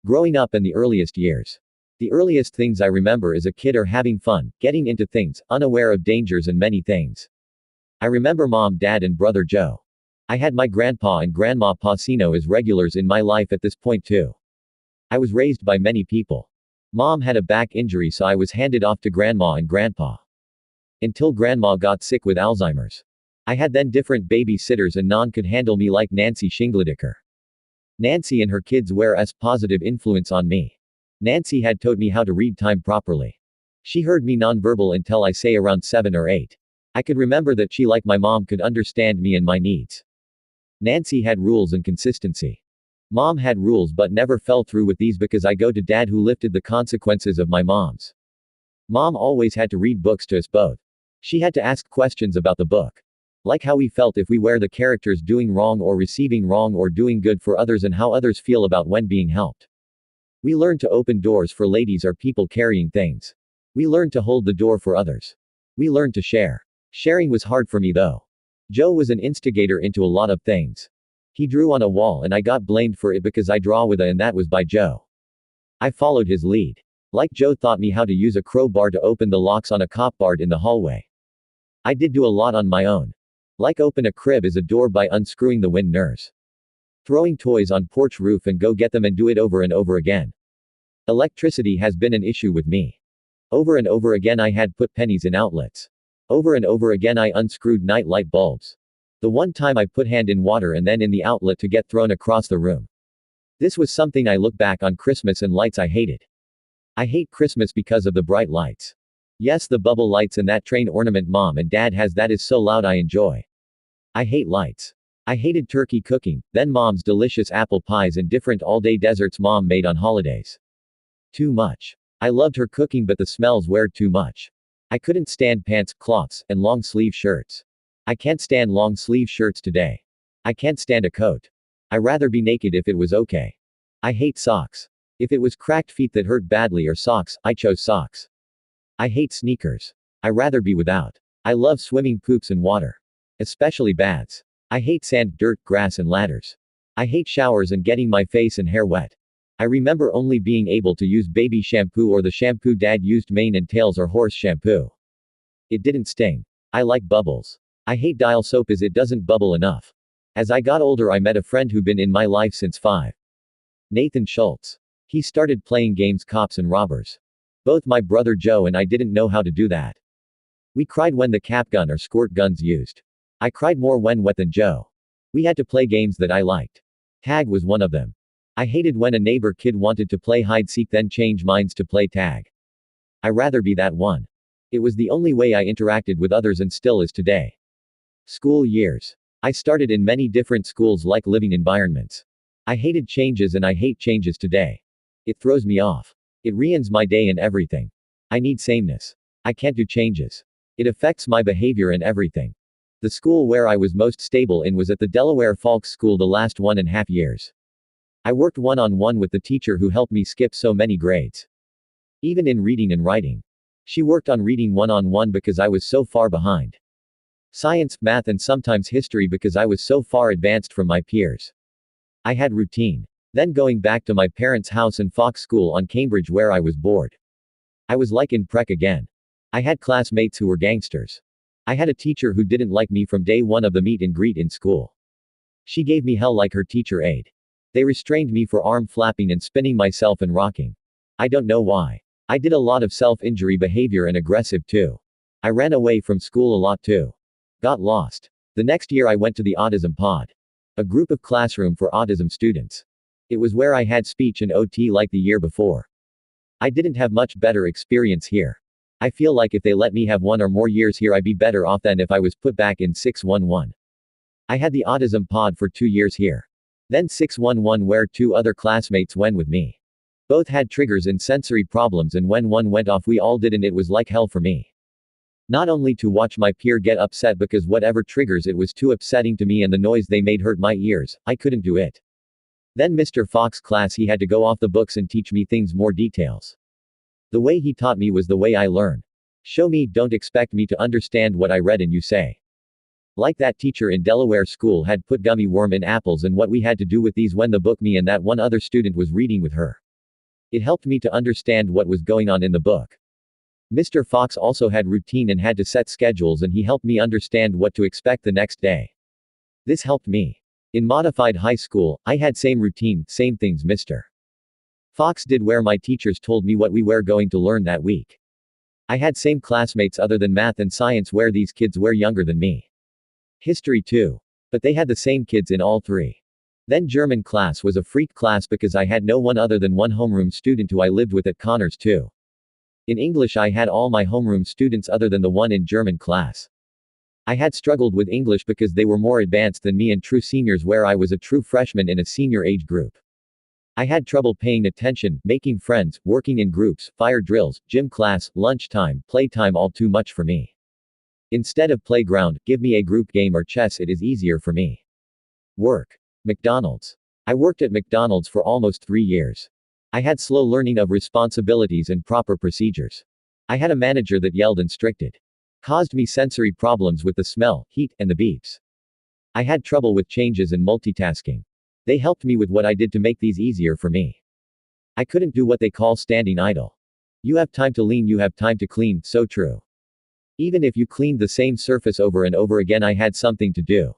Growing up in the earliest years. The earliest things I remember as a kid are having fun, getting into things, unaware of dangers and many things. I remember mom, dad, and brother Joe. I had my grandpa and grandma Pacino as regulars in my life at this point too. I was raised by many people. Mom had a back injury, so I was handed off to grandma and grandpa. Until grandma got sick with Alzheimer's. I had then different babysitters and none could handle me like Nancy Shingledicker. Nancy and her kids were a positive influence on me. Nancy had taught me how to read time properly. She heard me nonverbal until I say around 7 or 8. I could remember that she, like my mom, could understand me and my needs. Nancy had rules and consistency. Mom had rules but never fell through with these because I go to dad who lifted the consequences of my mom's. Mom always had to read books to us both. She had to ask questions about the book. Like how we felt if we were the characters doing wrong or receiving wrong or doing good for others and how others feel about when being helped. We learned to open doors for ladies or people carrying things. We learned to hold the door for others. We learned to share. Sharing was hard for me though. Joe was an instigator into a lot of things. He drew on a wall and I got blamed for it because I draw with a and that was by Joe. I followed his lead. Like Joe taught me how to use a crowbar to open the locks on a cupboard in the hallway. I did do a lot on my own. Like open a crib is a door by unscrewing the windners. Throwing toys on porch roof and go get them and do it over and over again. Electricity has been an issue with me. Over and over again I had put pennies in outlets. Over and over again I unscrewed night light bulbs. The one time I put hand in water and then in the outlet to get thrown across the room. This was something I look back on Christmas and lights I hated. I hate Christmas because of the bright lights. Yes, the bubble lights and that train ornament mom and dad has that is so loud I enjoy. I hate lights. I hated turkey cooking, then mom's delicious apple pies and different all-day desserts mom made on holidays. Too much. I loved her cooking but the smells were too much. I couldn't stand pants, cloths, and long sleeve shirts. I can't stand long sleeve shirts today. I can't stand a coat. I rather be naked if it was okay. I hate socks. If it was cracked feet that hurt badly or socks, I chose socks. I hate sneakers. I rather be without. I love swimming pools and water. Especially baths. I hate sand, dirt, grass and ladders. I hate showers and getting my face and hair wet. I remember only being able to use baby shampoo or the shampoo dad used mane and tails or horse shampoo. It didn't sting. I like bubbles. I hate dial soap as it doesn't bubble enough. As I got older I met a friend who been in my life since 5. Nathan Schultz. He started playing games cops and robbers. Both my brother Joe and I didn't know how to do that. We cried when the cap gun or squirt guns used. I cried more when wet than Joe. We had to play games that I liked. Tag was one of them. I hated when a neighbor kid wanted to play hide-seek then change minds to play tag. I rather be that one. It was the only way I interacted with others and still is today. School years. I started in many different schools like living environments. I hated changes and I hate changes today. It throws me off. It ruins my day and everything. I need sameness. I can't do changes. It affects my behavior and everything. The school where I was most stable in was at the Delaware Falk School the last 1.5 years. I worked one-on-one with the teacher who helped me skip so many grades. Even in reading and writing. She worked on reading one-on-one because I was so far behind. Science, math and sometimes history because I was so far advanced from my peers. I had routine. Then going back to my parents' house and Fox School on Cambridge where I was bored. I was like in Prec again. I had classmates who were gangsters. I had a teacher who didn't like me from day one of the meet and greet in school. She gave me hell like her teacher aide. They restrained me for arm flapping and spinning myself and rocking. I don't know why. I did a lot of self-injury behavior and aggressive too. I ran away from school a lot too. Got lost. The next year I went to the Autism Pod. A group of classroom for autism students. It was where I had speech and OT like the year before. I didn't have much better experience here. I feel like if they let me have 1 or more years here I'd be better off than if I was put back in 611. I had the Autism Pod for 2 years here. Then 611 where 2 other classmates went with me. Both had triggers and sensory problems and when one went off we all did and it was like hell for me. Not only to watch my peer get upset because whatever triggers it was too upsetting to me and the noise they made hurt my ears, I couldn't do it. Then Mr. Fox class he had to go off the books and teach me things more details. The way he taught me was the way I learn. Show me, don't expect me to understand what I read and you say. Like that teacher in Delaware school had put gummy worm in apples and what we had to do with these when the book me and that one other student was reading with her. It helped me to understand what was going on in the book. Mr. Fox also had routine and had to set schedules, and he helped me understand what to expect the next day. This helped me. In modified high school, I had same routine, same things Mr. Fox did where my teachers told me what we were going to learn that week. I had same classmates other than math and science where these kids were younger than me. History too. But they had the same kids in all three. Then German class was a freak class because I had no one other than one homeroom student who I lived with at Connors too. In English I had all my homeroom students other than the one in German class. I had struggled with English because they were more advanced than me and true seniors where I was a true freshman in a senior age group. I had trouble paying attention, making friends, working in groups, fire drills, gym class, lunchtime, playtime all too much for me. Instead of playground, give me a group game or chess, it is easier for me. Work. McDonald's. I worked at McDonald's for almost 3 years. I had slow learning of responsibilities and proper procedures. I had a manager that yelled and stricted. Caused me sensory problems with the smell, heat, and the beeps. I had trouble with changes and multitasking. They helped me with what I did to make these easier for me. I couldn't do what they call standing idle. You have time to lean, you have time to clean, so true. Even if you cleaned the same surface over and over again, I had something to do.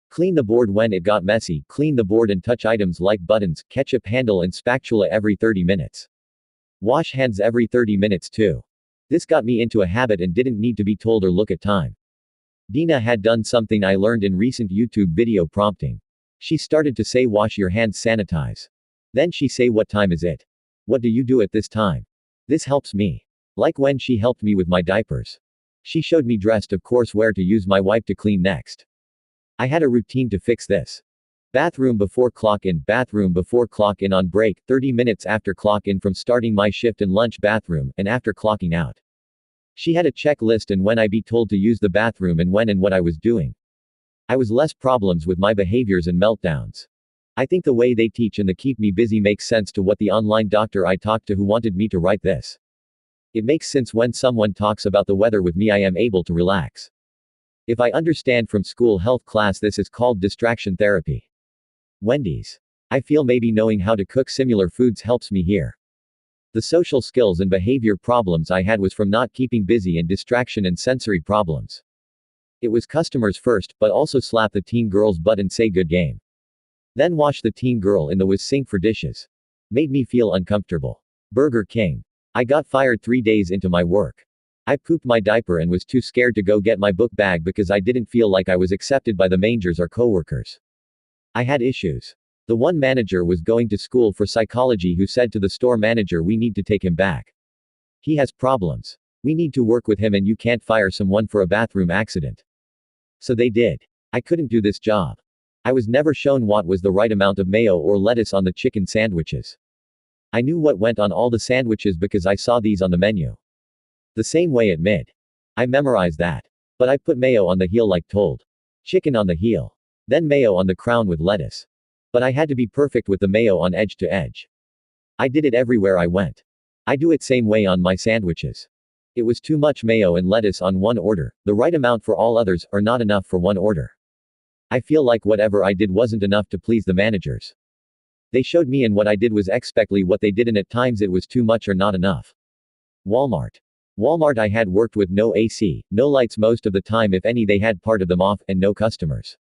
Clean the board when it got messy, clean the board and touch items like buttons, ketchup handle and spatula every 30 minutes. Wash hands every 30 minutes too. This got me into a habit and didn't need to be told or look at time. Dina had done something I learned in recent YouTube video prompting. She started to say wash your hands, sanitize. Then she say what time is it? What do you do at this time? This helps me. Like when she helped me with my diapers. She showed me dressed of course where to use my wipe to clean next. I had a routine to fix this. Bathroom before clock in, bathroom before clock in on break, 30 minutes after clock in from starting my shift and lunch bathroom, and after clocking out. She had a checklist and when I be told to use the bathroom and when and what I was doing. I was less problems with my behaviors and meltdowns. I think the way they teach and the keep me busy makes sense to what the online doctor I talked to who wanted me to write this. It makes sense when someone talks about the weather with me, I am able to relax. If I understand from school health class, this is called distraction therapy. Wendy's. I feel maybe knowing how to cook similar foods helps me here. The social skills and behavior problems I had was from not keeping busy and distraction and sensory problems. It was customers first, but also slap the teen girl's butt and say good game. Then wash the teen girl in the was sink for dishes. Made me feel uncomfortable. Burger King. I got fired 3 days into my work. I pooped my diaper and was too scared to go get my book bag because I didn't feel like I was accepted by the managers or coworkers. I had issues. The one manager was going to school for psychology who said to the store manager, we need to take him back. He has problems. We need to work with him and you can't fire someone for a bathroom accident. So they did. I couldn't do this job. I was never shown what was the right amount of mayo or lettuce on the chicken sandwiches. I knew what went on all the sandwiches because I saw these on the menu. The same way at mid. I memorized that. But I put mayo on the heel like told. Chicken on the heel. Then mayo on the crown with lettuce. But I had to be perfect with the mayo on edge to edge. I did it everywhere I went. I do it same way on my sandwiches. It was too much mayo and lettuce on one order, the right amount for all others, or not enough for one order. I feel like whatever I did wasn't enough to please the managers. They showed me and what I did was exactly what they did and at times it was too much or not enough. Walmart. Walmart I had worked with no AC, no lights most of the time if any they had part of them off, and no customers.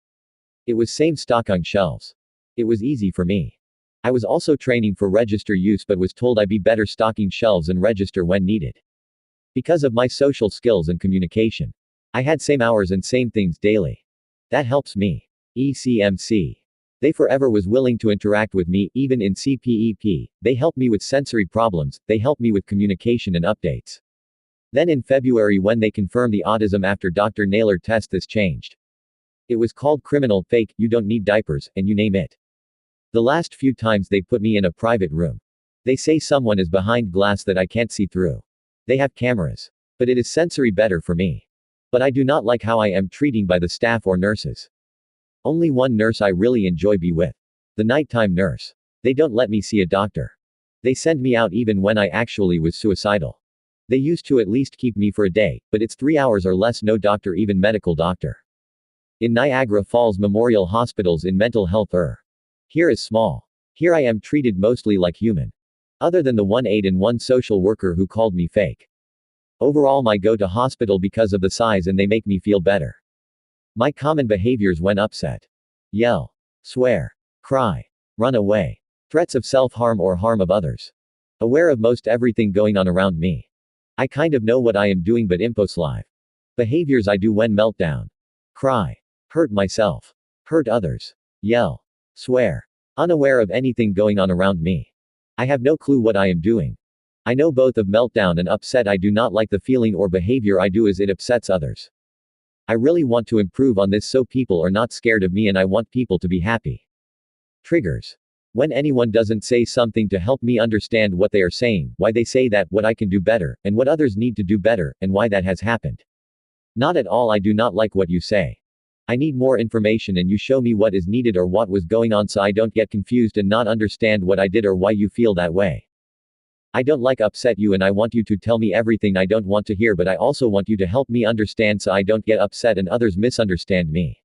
It was same stock on shelves. It was easy for me. I was also training for register use but was told I'd be better stocking shelves and register when needed. Because of my social skills and communication. I had same hours and same things daily. That helps me. ECMC. They forever was willing to interact with me, even in CPEP. They helped me with sensory problems, they helped me with communication and updates. Then in February when they confirmed the autism after Dr. Naylor test, this changed. It was called criminal, fake, you don't need diapers, and you name it. The last few times they put me in a private room. They say someone is behind glass that I can't see through. They have cameras. But it is sensory better for me. But I do not like how I am treated by the staff or nurses. Only one nurse I really enjoy be with. The nighttime nurse. They don't let me see a doctor. They send me out even when I actually was suicidal. They used to at least keep me for a day, but it's 3 hours or less, no doctor, even medical doctor. In Niagara Falls Memorial Hospitals in mental health Here is small. Here I am treated mostly like human. Other than the one aide and one social worker who called me fake. Overall, my go to hospital because of the size and they make me feel better. My common behaviors when upset: yell, swear, cry, run away, threats of self-harm or harm of others. Aware of most everything going on around me. I kind of know what I am doing but impulsive. Behaviors I do when meltdown: cry, hurt myself, hurt others, yell, swear. Unaware of anything going on around me. I have no clue what I am doing. I know both of meltdown and upset. I do not like the feeling or behavior I do as it upsets others. I really want to improve on this so people are not scared of me and I want people to be happy. Triggers. When anyone doesn't say something to help me understand what they are saying, why they say that, what I can do better, and what others need to do better, and why that has happened. Not at all. I do not like what you say. I need more information and you show me what is needed or what was going on so I don't get confused and not understand what I did or why you feel that way. I don't like upset you and I want you to tell me everything I don't want to hear, but I also want you to help me understand so I don't get upset and others misunderstand me.